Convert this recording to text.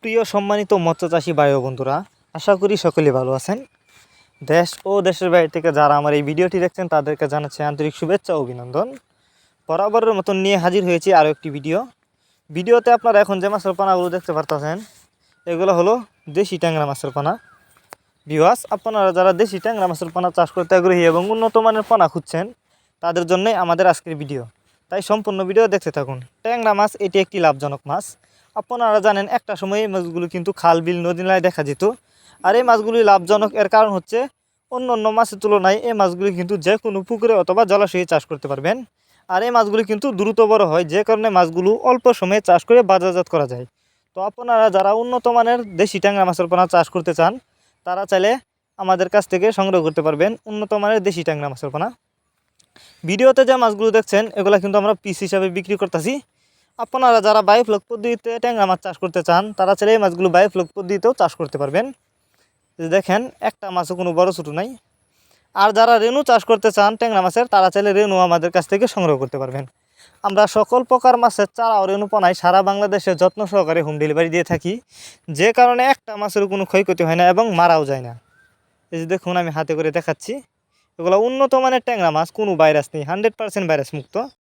সুপ্রিয় সম্মানিত মৎস্যচাষী ভাই ও বন্ধুরা, আশা করি সকলে ভালো আছেন। দেশ ও দেশের বাইরে থেকে যারা আমার এই ভিডিওটি দেখছেন তাদেরকে জানাচ্ছি আন্তরিক শুভেচ্ছা ও অভিনন্দন। বরাবরের মতন নিয়ে হাজির হয়েছি আরও একটি ভিডিওতে আপনারা এখন যে মাছের পানাগুলো দেখতে পারতেছেন এগুলো হলো দেশি ট্যাংরা মাছের পানা। ভিউয়ার্স, আপনারা যারা দেশি ট্যাংরা মাছের পানা চাষ করতে আগ্রহী এবং উন্নত মানের পানা খুঁজছেন তাদের জন্যই আমাদের আজকের ভিডিও, তাই সম্পূর্ণ ভিডিও দেখতে থাকুন। ট্যাংরা মাছ এটি একটি লাভজনক মাছ। আপনারা জানেন একটা সময় এই মাছগুলো কিন্তু খাল বিল নদী নালায় দেখা যেত। আর এই মাছগুলি লাভজনক এর কারণ হচ্ছে অন্য অন্য মাছের তুলনায় এই মাছগুলি কিন্তু যে কোনো পুকুরে অথবা জলাশয়ে চাষ করতে পারবেন। আর এই মাছগুলি কিন্তু দ্রুত বড় হয়, যে কারণে মাছগুলো অল্প সময়ে চাষ করে বাজারজাত করা যায়। তো আপনারা যারা উন্নত মানের দেশি ট্যাংরা মাছের পোনা চাষ করতে চান তারা চাইলে আমাদের কাছ থেকে সংগ্রহ করতে পারবেন উন্নত মানের দেশি ট্যাংরা মাছের পোনা। ভিডিওতে যে মাছগুলো দেখছেন এগুলো কিন্তু আমরা পিস হিসাবে বিক্রি করতেছি। আপনারা যারা বায়োফ্লক পদ্ধতিতে ট্যাংরা মাছ চাষ করতে চান তারা চাইলে এই মাছগুলো বায়োফ্লক পদ্ধতিতেও চাষ করতে পারবেন। দেখেন একটা মাছও কোনো বড় ছোটো নাই। আর যারা রেনু চাষ করতে চান ট্যাংরা মাছের তারা চাইলে রেনু আমাদের কাছ থেকে সংগ্রহ করতে পারবেন। আমরা সকল প্রকার মাছের চারা ও রেনু পোনায় সারা বাংলাদেশে যত্ন সহকারে হোম ডেলিভারি দিয়ে থাকি, যে কারণে একটা মাছের কোনো ক্ষয়ক্ষতি হয় না এবং মারাও যায় না। এই যে দেখুন আমি হাতে করে দেখাচ্ছি, এগুলো উন্নত মানের ট্যাংরা মাছ, কোনো ভাইরাস নেই, 100% ভাইরাস মুক্ত।